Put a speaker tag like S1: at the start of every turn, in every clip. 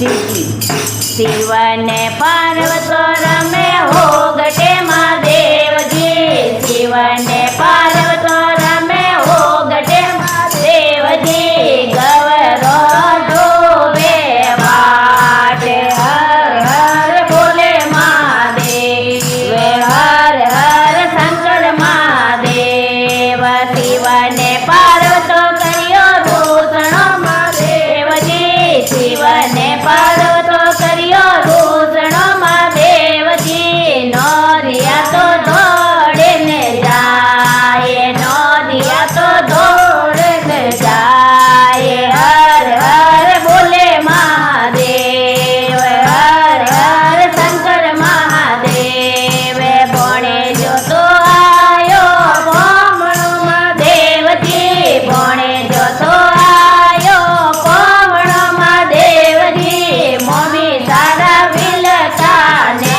S1: શિવને પાર્વતો રમે હો ગટે મહાદેવજી શિવને પાર્વતો રમે હો ગટે મહાદેવજી ગવરો ઢોવે વાટે હર હર બોલે મહાદેવ હર હર શંકર મહાદેવ શિવને પાર્વતો કર્યો દૂષણો મહાદેવજી શિવને પાર્વતો કર્યો દૂષણો મહાદેવજી નોરિયા તો દોડે ને જાય નોરિયા તો દોડે ને જાય હર હર બોલે મહાદેવ હર હર શંકર મહાદેવ ભણે જો તો આયો ભમણો મહાદેવજી ભણે જો તો આયો ભમણો મહાદેવજી મમ્મી તારા વિલકાને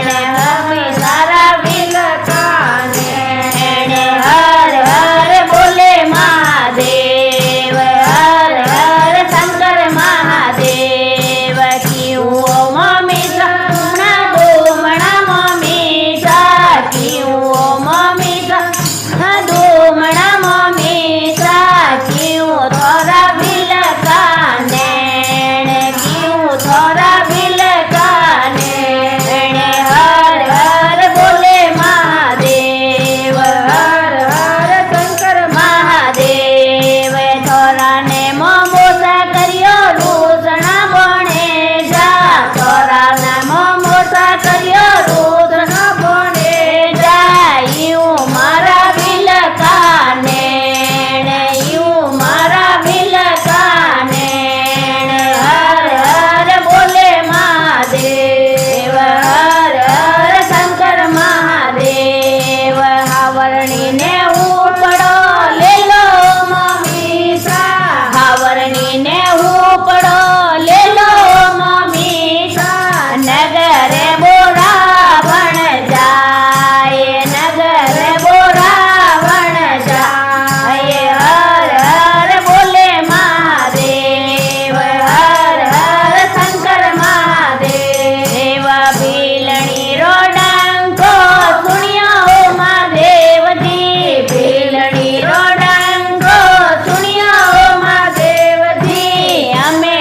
S1: મમ્મી તારા વિલકાને હર હર બોલે મહાદેવ હર હર શંકર મહાદેવ કીઓ મમ્મી સમણા દોમણા મમ્મી સા કીઓ મમ્મી સા દોમણા મમ્મી સા કીઓ થોરા વિલકાને કીઓ થોરા વિલકાને હર હર બોલે મહાદેવ હર હર શંકર મહાદેવ થોરાને મોમોસા કર્યો દૂષણા બણે જા થોરાના મોમોસા કર્યો દૂષણા બણે જા મારા વિલકાને મારા વિલકાને હર હર બોલે મહાદેવ હર હર શંકર મહાદેવ હાવરણીને ઉપડો લેલો મમ્મી સા હાવરણીને ઉપડો લેલો મમ્મી સા નગરે બોરાવણ જાય નગરે બોરાવણ જાય હર હર બોલે મહાદેવ હર હર શંકર મહાદેવ ભીલણી રોડાંકો સુણ્યો મહાદેવજી ભીલણી રોડાંકો સુણ્યો મહાદેવજી અમે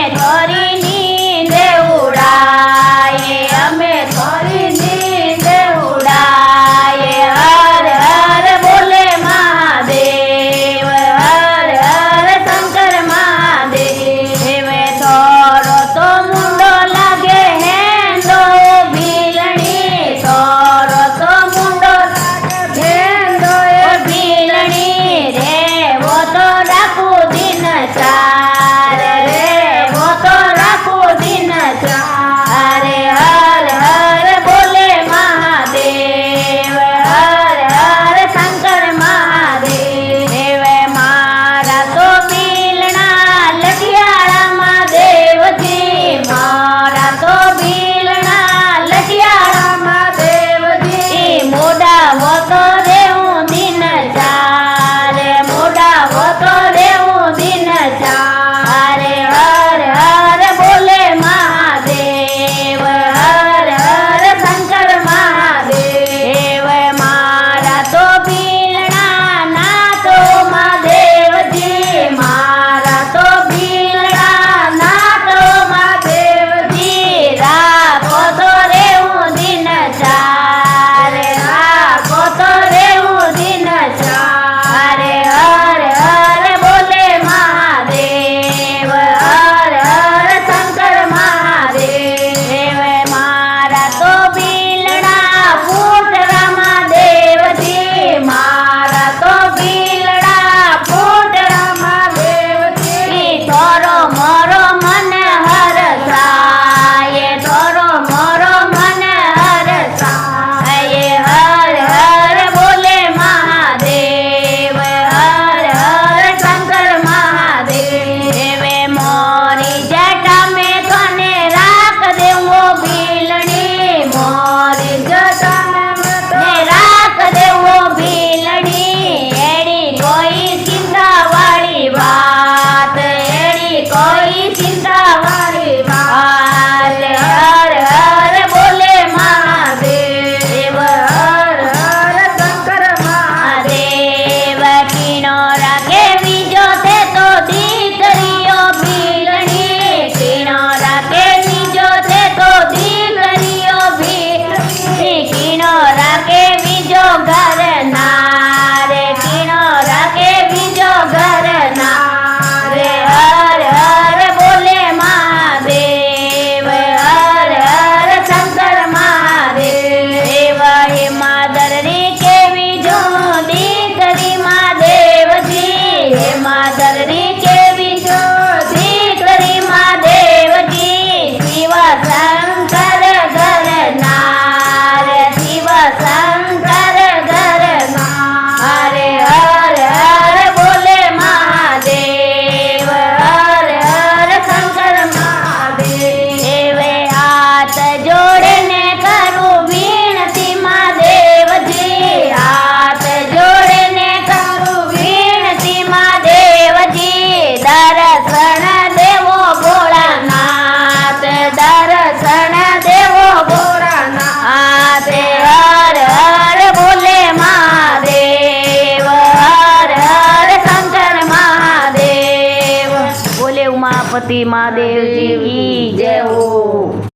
S2: ગણપતિ મહાદેવજી કી જય હો.